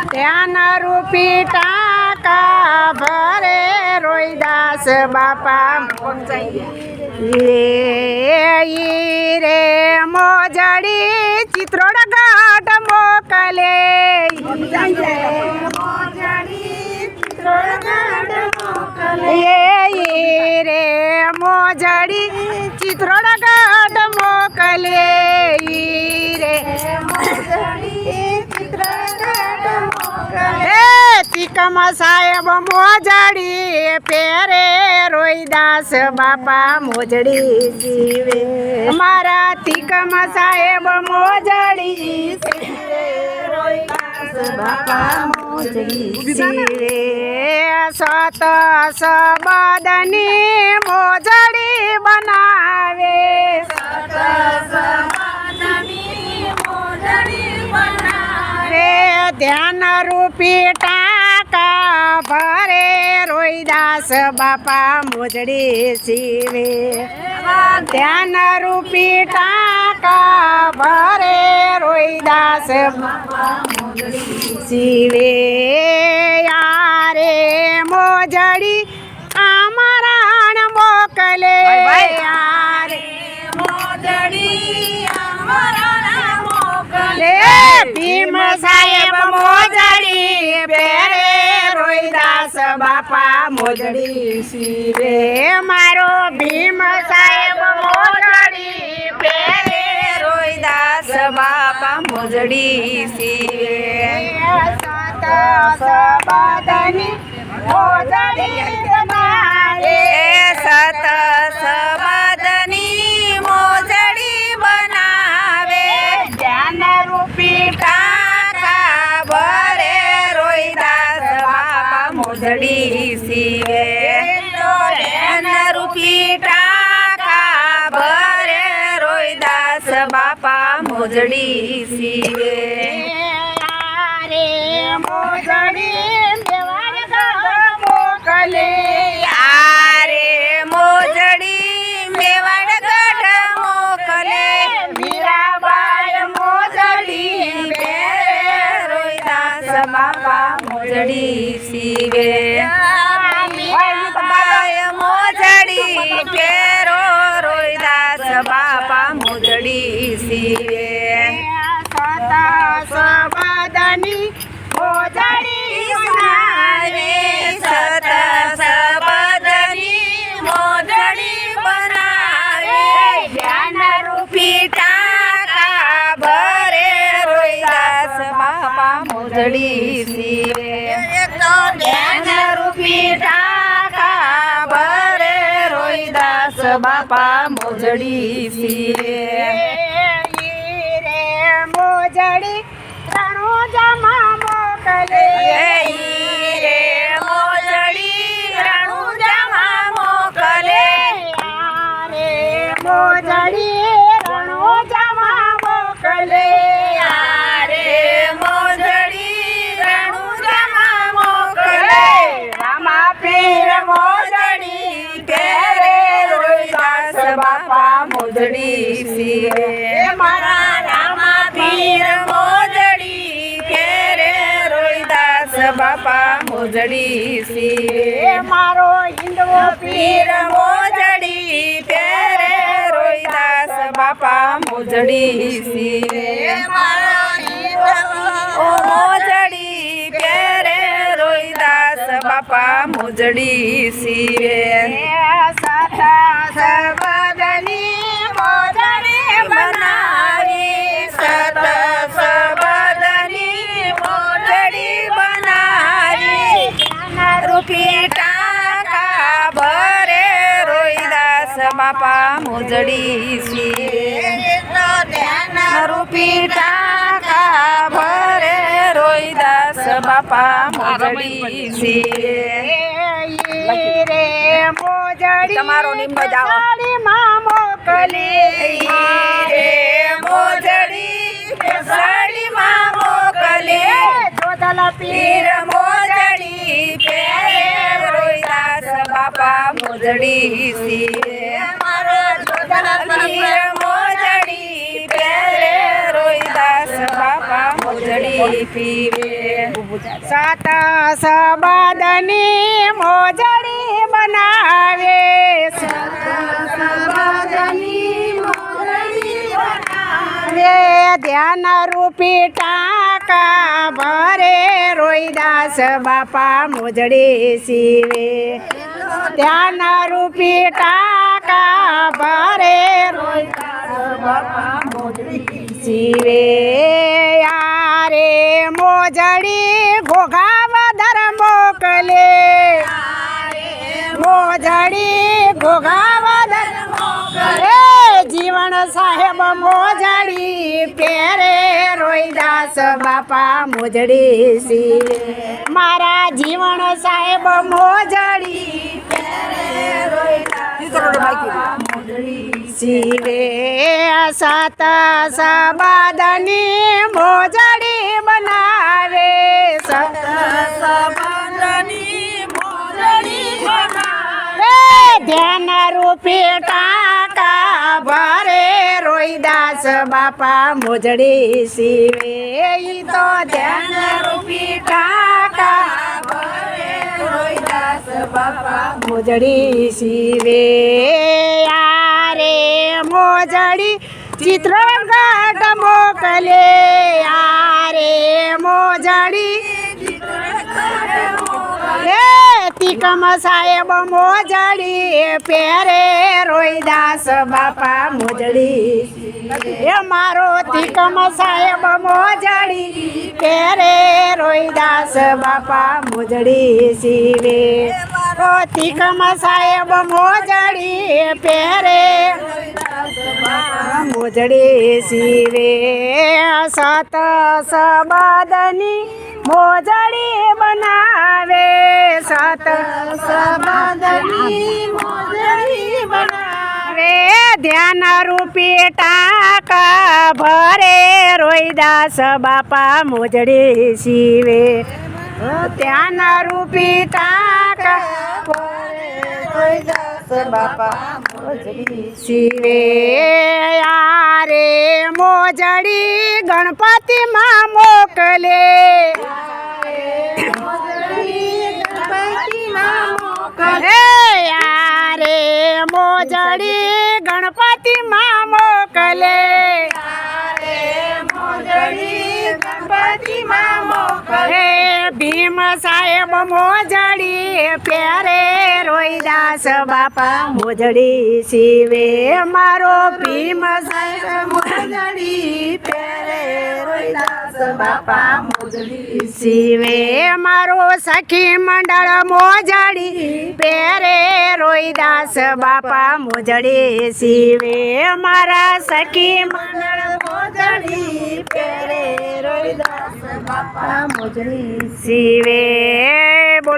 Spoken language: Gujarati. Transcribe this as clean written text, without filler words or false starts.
ધ્યાન રૂપી ટાંકા ભરે રોઈદાસ બાપા રે મોજડી ચિત્રોડ ઘાટ મોકલે રે મોજડી ચિત્રોડ ઘાટ મોકલે રે ચિકમ સાહેબ મોજડી પેરે રોઈદાસ બાપા મોજડી સીવે મારા તિકમ સાહેબ મોજડી રોઈદાસ બાપા મોજડી સીવે સત સબદની મોજડી બનાવે ધ્યાન રૂપી ટાંકા ભરે રોઈદાસ બાપા મોજડી સીવે ધ્યાન રૂપી ટાંકા ભરે રોઈદાસ બાપા મોજડી સીવે યારે મોજડી આમરણ મોકલે યારે મોજડી આમરણ મોકલે ભીમ સાહેબ મોજડી પેરે રોઈદાસ બાપા મોજડી સીવે મારો ભીમ સાહેબ મોજડી પેરે રોઈદાસ બાપા મોજડી સીવે સત સબદની મોજડી બનાવે સત સબદની મોજડી બનાવે જ્ઞાન રૂપી ટાંકા ભરે રોઈદાસ બાપા મોજડી સીવે જ્ઞાન રૂપી ટાંકા ભરે રોઈદાસ બાપા મોજડી સીવે રે મોજડી મેવાડ ગઢ મોકલે યારે મોજડી મેવાડ ગઢ મોકલે મીરાબાઈ મોજડી પેરે રોઈદાસ બાપા મોજડી સીવે મીરાબાઈ મોજડી પેરો રોઈદાસ બાપા મોજડી સીવે સત સબદની મોજડી બનાવે સત સબદની મોજડી બનાવે જ્ઞાન રૂપી ટાંકા ભરે રોઈદાસ બાપા મોજડી સીવે જ્ઞાન રૂપી ટાંકા ભરે રોઈદાસ બાપા મોજડી સીવે મોજડી રણુજામાં મોકલે રે મોજડી રણુજામાં મોકલે રે મોજડી રણુજામાં મોકલે રે મોજડી રણુજામાં મોકલે રામા પીર મોજડી પેરે રોઈદાસ બાપા મોજડી સીવે મારા રામા પીર મોજડી પેરે રોઈદાસ બાપા મોજડી સીવે મારો હિન્દવો પીર મોજડી પેરે રોઈદાસ બાપા મોજડી સીવે મારો હિન્દવો મોજડી પેરે રોઈદાસ બાપા મોજડી સીવે સત સબદની મોજડી બનાવી સત સબદની મોજડી બનાવી રૂપી ટાંકા ભરે રોઈદાસ બાપા મોજડી સીવે રૂપી ટાંકા ભરે રોઈદાસ બાપા મોજડી સીવે રે મોજડી તમારો નિમ બજાવો માં મોકલે રે મોજડી સાડીમાં મોકલે જોધલ પીર મોજડી પેરે રોઈદાસ બાપા મોજડી સીવે મારો જોધલ પીર મોજડી પેરે રોઈદાસ બાપા મોજડી મોજડી પીવે સત સબદની મોજડી બનાવે ધ્યાન રૂપી ટાંકા ભરે રોહિદાસ બાપા મોજડી સીવે ધ્યાન રૂપી ટાંકા ભરે રોહિદાસ બાપા મોજડી સીવે યારે મોજડી ઘોઘાવદર મોકલે મોજડી ઘોઘાવદર મોકલે જીવન સાહેબ મોજડી પહેરે રોહિદાસ બાપા મોજડી સીવે મારા જીવન સાહેબ મોજડી પહેરે રોહિદાસ બાપા મોજડી સીવે સત સબદની મોજડી બનાવે સત સબદની મોજડી બનાવે ધ્યાન રૂપી ટાંકા ભરે રોહિદાસ બાપા મોજડી સીવે ઈ તો ધ્યાન રૂપી ટાંકા ભરે રોહિદાસ બાપા મોજડી સીવે યારે મોજડી ચિત્રગઢ મોકલે યારે મોજડી તિકમ સાહેબ મોજડી પહેરે રોહિદાસ બાપા મોજડી એ મારો તિકમ સાહેબ મોજડી પહેરે રોહિદાસ બાપા મોજડી સીવે ઓ તિકમ સાહેબ મોજડી પહેરે મોજડી સીવે સત સબદની મોજડી બનાવે સત સબદની મોજડી બનાવે ધ્યાન રૂપી ટાંકા ભરે રોહિદાસ બાપા મોજડી સીવે ધ્યાન રૂપી ટાંકા રોહિદાસ બાપા મોજડી સીવે યારે મોજડી ગણપતિમાં મોકલે યારે મોજડી ગણપતિમાં મોકલે ભીમ સાહેબ મોજડી પહેરે રોહિદાસ બાપા મોજડી સીવે મારો ભીમ સાહેબ મોજડી પહેરે રોહિદાસ બાપા મોજડી સીવે મારો સખી મંડળ મોજડી પહેરે રોહિદાસ બાપા મોજડી સીવે મારા સખી મંડળ મોજડી પહેરે રોહિદાસ બાપા મોજડી સીવે